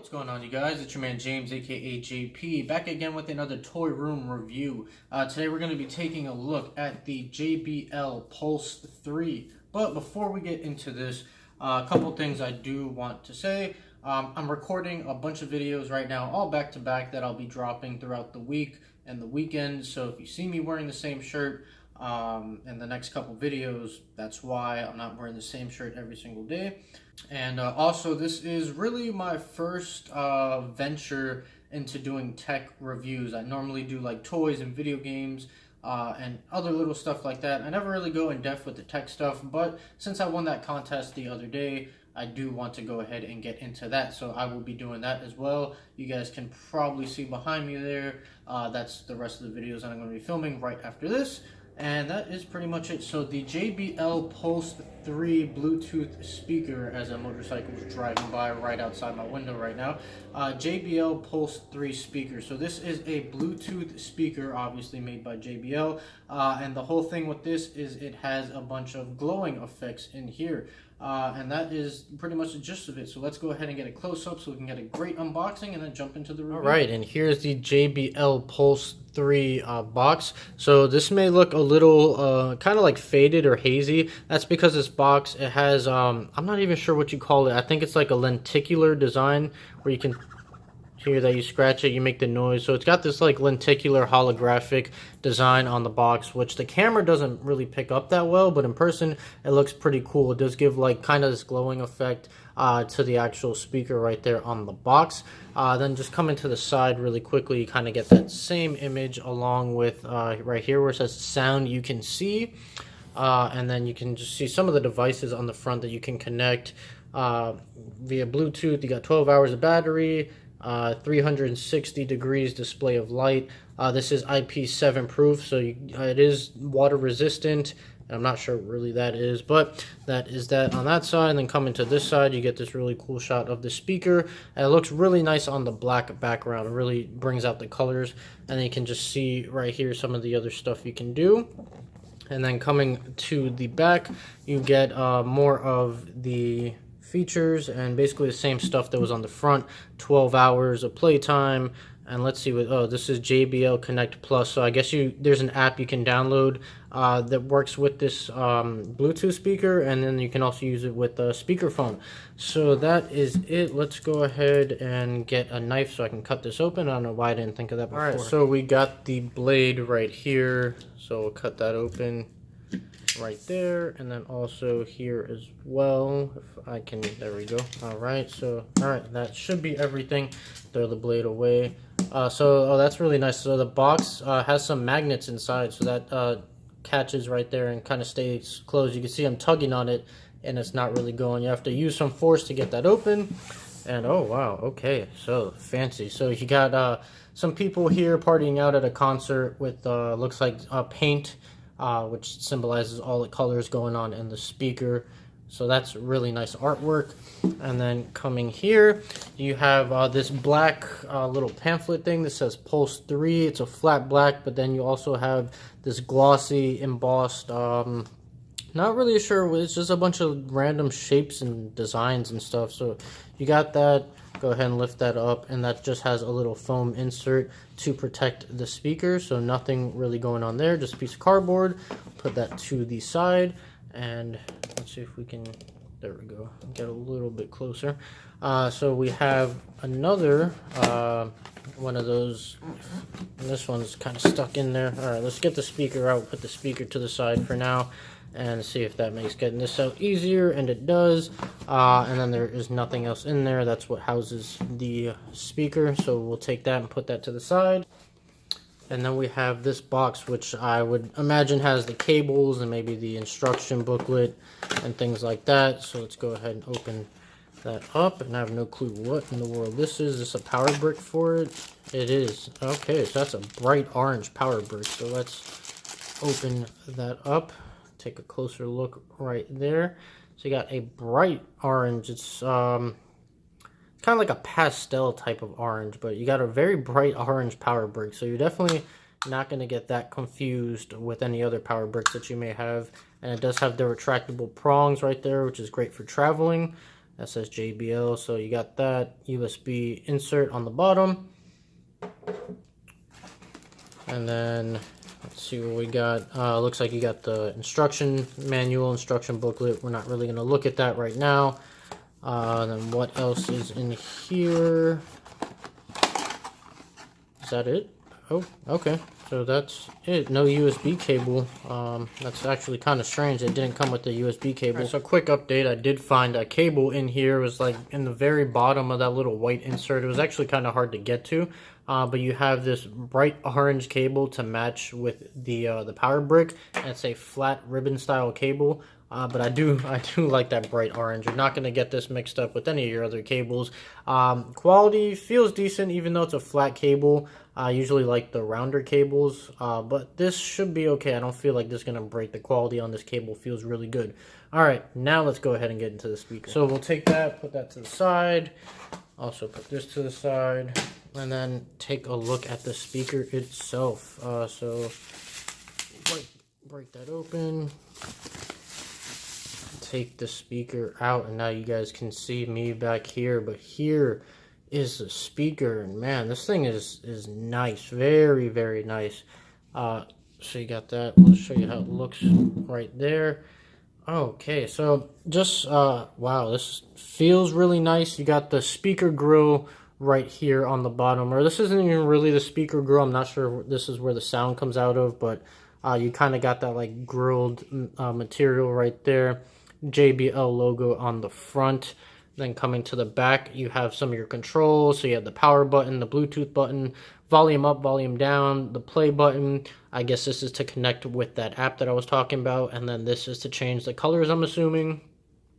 What's going on, you guys? It's your man James, aka JP, back again with another toy room review. Today we're going to be taking a look at the JBL Pulse 3. But before we get into this, a couple things I do want to say. I'm recording a bunch of videos right now, all back to back, that I'll be dropping throughout the week and the weekend. So if you see me wearing the same shirt in the next couple videos, that's why I'm not wearing the same shirt every single day. And also, this is really my first venture into doing tech reviews. I normally do like toys and video games and other little stuff like that. I never really go in depth with the tech stuff, but since I won that contest the other day, I do want to go ahead and get into that, so I will be doing that as well. You guys can probably see behind me there. That's the rest of the videos that I'm going to be filming right after this. And that is pretty much it. So the JBL Pulse 3 Bluetooth speaker, as a motorcycle is driving by right outside my window right now. JBL Pulse 3 speaker. So this is a Bluetooth speaker, obviously made by JBL. And the whole thing with this is it has a bunch of glowing effects in here. And that is pretty much the gist of it. So let's go ahead and get a close-up so we can get a great unboxing and then jump into the review. Alright, and here's the JBL Pulse 3 box. So this may look a little kind of like faded or hazy. That's because this box, it has, I'm not even sure what you call it. I think it's like a lenticular design where you can hear that you scratch it, you make the noise. So it's got this like lenticular holographic design on the box, which the camera doesn't really pick up that well, but in person it looks pretty cool. It does give like kind of this glowing effect to the actual speaker right there on the box. Then just coming to the side really quickly, you kind of get that same image along with right here where it says sound you can see. And then you can just see some of the devices on the front that you can connect via Bluetooth. You got 12 hours of battery, 360 degrees display of light. This is IP7 proof, so it is water resistant. I'm not sure really that is, but that is that on that side. And then coming to this side, you get this really cool shot of the speaker. And it looks really nice on the black background. It really brings out the colors. And then you can just see right here some of the other stuff you can do. And then coming to the back, you get more of the features and basically the same stuff that was on the front. 12 hours of playtime. And let's see what, oh, this is JBL Connect Plus. So I guess there's an app you can download that works with this Bluetooth speaker, and then you can also use it with a speakerphone. So that is it. Let's go ahead and get a knife so I can cut this open. I don't know why I didn't think of that before. All right, so we got the blade right here. So we'll cut that open right there, and then also here as well, if I can, there we go. All right, that should be everything. Throw the blade away. Oh, that's really nice. So the box has some magnets inside, so that catches right there and kind of stays closed. You can see I'm tugging on it and it's not really going. You have to use some force to get that open. And oh wow, okay, so fancy. So you got some people here partying out at a concert with looks like paint, which symbolizes all the colors going on in the speaker. So that's really nice artwork. And then coming here, you have this black little pamphlet thing that says Pulse 3. It's a flat black, but then you also have this glossy embossed, not really sure, it's just a bunch of random shapes and designs and stuff. So you got that. Go ahead and lift that up, and that just has a little foam insert to protect the speaker. So nothing really going on there, just a piece of cardboard. Put that to the side, and let's see if we can, there we go, get a little bit closer. So we have another one of those, and this one's kind of stuck in there. All right, let's get the speaker out, put the speaker to the side for now, and see if that makes getting this out easier, and it does. And then there is nothing else in there. That's what houses the speaker, so we'll take that and put that to the side. And then we have this box, which I would imagine has the cables and maybe the instruction booklet and things like that. So let's go ahead and open that up, and I have no clue what in the world this is. Is this a power brick for it? It is. Okay, so that's a bright orange power brick. So let's open that up. Take a closer look right there. So you got a bright orange. It's kind of like a pastel type of orange, but you got a very bright orange power brick. So you're definitely not going to get that confused with any other power bricks that you may have. And it does have the retractable prongs right there, which is great for traveling. that says JBL. So you got that USB insert on the bottom. And then let's see what we got. Looks like you got the instruction manual, instruction booklet. We're not really going to look at that right now. Then what else is in here? Is that it? Oh, okay. So that's it. No USB cable. That's actually kind of strange. It didn't come with the USB cable. Right, so quick update. I did find a cable in here. It was like in the very bottom of that little white insert. It was actually kind of hard to get to. But you have this bright orange cable to match with the power brick. And it's a flat ribbon style cable. But I do like that bright orange. You're not going to get this mixed up with any of your other cables. Quality feels decent even though it's a flat cable. I usually like the rounder cables, but this should be okay. I don't feel like this is going to break. The quality on this cable feels really good. All right, now let's go ahead and get into the speaker. So we'll take that, put that to the side. Also put this to the side, and then take a look at the speaker itself. So break that open. Take the speaker out, and now you guys can see me back here, but here is the speaker, and man, this thing is nice, very, very nice. So you got that. Let's show you how it looks right there. Okay, so just wow, this feels really nice. You got the speaker grill right here on the bottom, or this isn't even really the speaker grill. I'm not sure if this is where the sound comes out of, but you kind of got that like grilled material right there. JBL logo on the front. Then coming to the back, you have some of your controls. So you have the power button, the Bluetooth button, volume up, volume down, the play button. I guess this is to connect with that app that I was talking about. And then this is to change the colors, I'm assuming.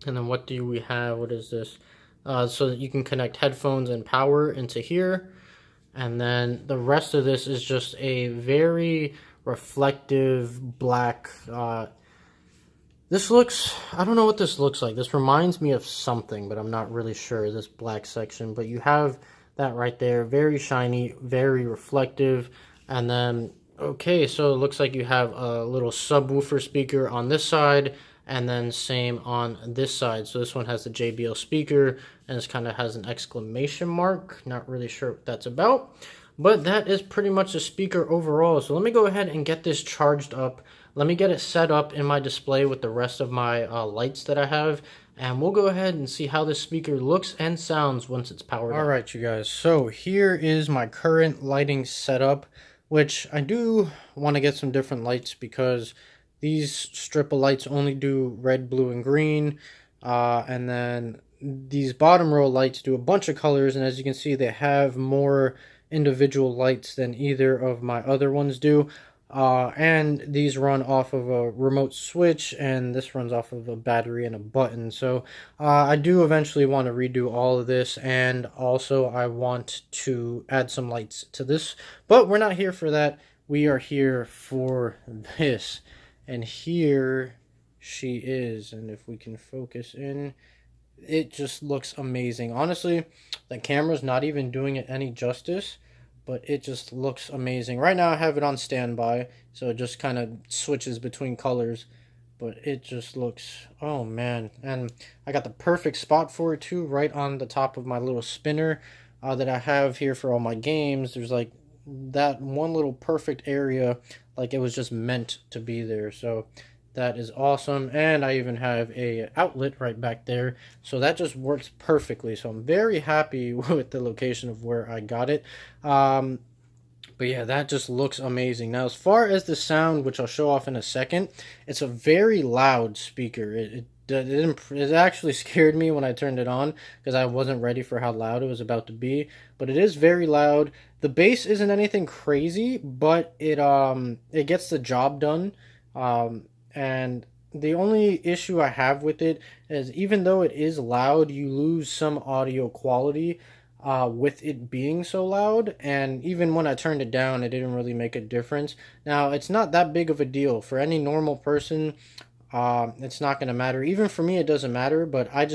And then what do we have? What is this? So that you can connect headphones and power into here. And then the rest of this is just a very reflective black this looks, I don't know what this looks like. This reminds me of something, but I'm not really sure, this black section. But you have that right there. Very shiny, very reflective. And then, okay, so it looks like you have a little subwoofer speaker on this side. And then same on this side. So this one has the JBL speaker. And this kind of has an exclamation mark. Not really sure what that's about. But that is pretty much the speaker overall. So let me go ahead and get this charged up. Let me get it set up in my display with the rest of my lights that I have. And we'll go ahead and see how this speaker looks and sounds once it's powered up. Alright, you guys. So here is my current lighting setup, which I do want to get some different lights because these strip of lights only do red, blue, and green. And then these bottom row lights do a bunch of colors. And as you can see, they have more individual lights than either of my other ones do. And these run off of a remote switch, and this runs off of a battery and a button. So I do eventually want to redo all of this, and also I want to add some lights to this, but we're not here for that. We are here for this, and here she is. And if we can focus in, it just looks amazing. Honestly, the camera's not even doing it any justice, but it just looks amazing. Right now I have it on standby, so it just kind of switches between colors, but it just looks, oh man. And I got the perfect spot for it too, right on the top of my little spinner that I have here for all my games. There's like that one little perfect area, like it was just meant to be there. So that is awesome. And I even have a outlet right back there, so that just works perfectly. So I'm very happy with the location of where I got it. But yeah, that just looks amazing. Now, as far as the sound, which I'll show off in a second, it's a very loud speaker. It actually scared me when I turned it on because I wasn't ready for how loud it was about to be. But it is very loud. The bass isn't anything crazy, but it gets the job done. And the only issue I have with it is, even though it is loud, you lose some audio quality with it being so loud. And even when I turned it down, it didn't really make a difference. Now, it's not that big of a deal. For any normal person, it's not going to matter. Even for me, it doesn't matter. But I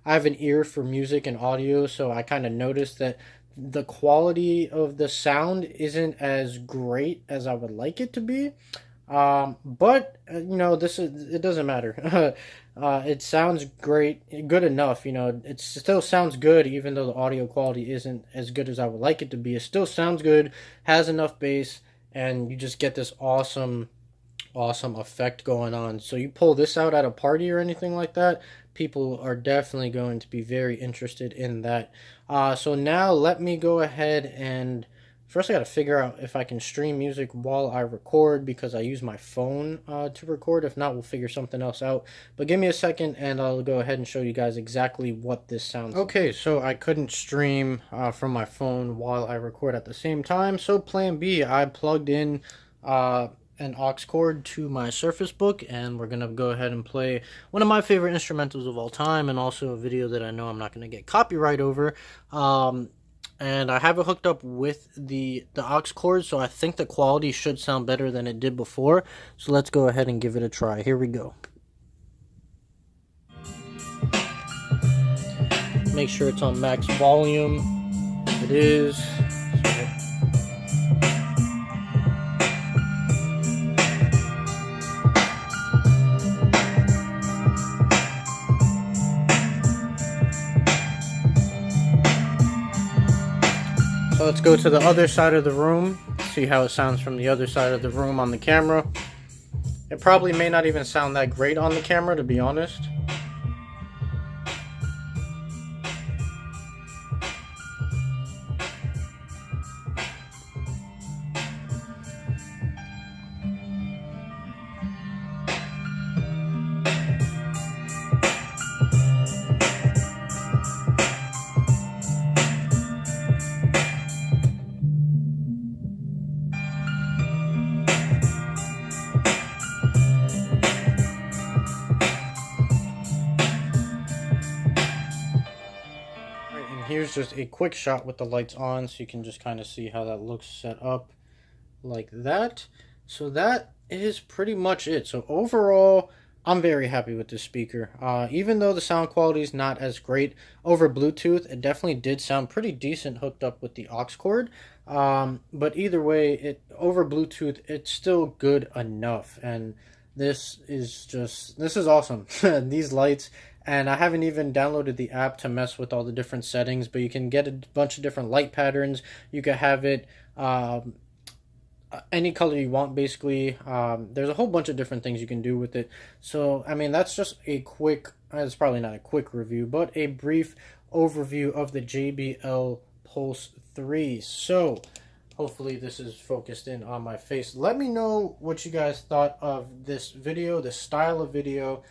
have an ear for music and audio, so I kind of noticed that the quality of the sound isn't as great as I would like it to be. But you know, it doesn't matter. It sounds great, good enough. You know, it still sounds good, even though the audio quality isn't as good as I would like it to be. It still sounds good, has enough bass, and you just get this awesome effect going on. So you pull this out at a party or anything like that, people are definitely going to be very interested in that. So now let me go ahead and first I got to figure out if I can stream music while I record, because I use my phone to record. If not, we'll figure something else out. But give me a second and I'll go ahead and show you guys exactly what this sounds like. Okay, so I couldn't stream from my phone while I record at the same time. So plan B, I plugged in an aux cord to my Surface Book, and we're gonna go ahead and play one of my favorite instrumentals of all time, and also a video that I know I'm not gonna get copyright over. And I have it hooked up with the aux cord, so I think the quality should sound better than it did before. So let's go ahead and give it a try. Here we go. Make sure it's on max volume. It is. So let's go to the other side of the room, see how it sounds from the other side of the room on the camera. It probably may not even sound that great on the camera, to be honest. Here's just a quick shot with the lights on, so you can just kind of see how that looks set up like that. So that is pretty much it. So overall, I'm very happy with this speaker. Even though the sound quality is not as great over Bluetooth, it definitely did sound pretty decent hooked up with the aux cord. But either way, over Bluetooth, it's still good enough. And this is awesome. These lights. And I haven't even downloaded the app to mess with all the different settings, but you can get a bunch of different light patterns. You can have it any color you want, basically. There's a whole bunch of different things you can do with it. So, I mean, that's just a quick, it's probably not a quick review, but a brief overview of the JBL Pulse 3. So, hopefully this is focused in on my face. Let me know what you guys thought of this video, the style of video.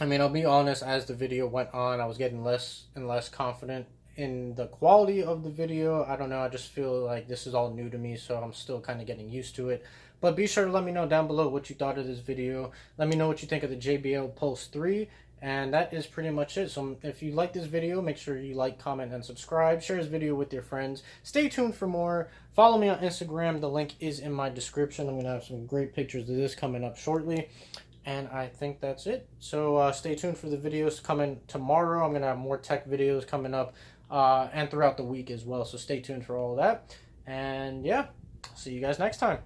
I mean, I'll be honest, as the video went on, I was getting less and less confident in the quality of the video. I don't know, I just feel like this is all new to me, so I'm still kind of getting used to it. But be sure to let me know down below what you thought of this video. Let me know what you think of the JBL Pulse 3. And that is pretty much it. So if you like this video, make sure you like, comment, and subscribe. Share this video with your friends. Stay tuned for more. Follow me on Instagram. The link is in my description. I'm going to have some great pictures of this coming up shortly. And I think that's it. So stay tuned for the videos coming tomorrow. I'm going to have more tech videos coming up and throughout the week as well. So stay tuned for all of that. And yeah, see you guys next time.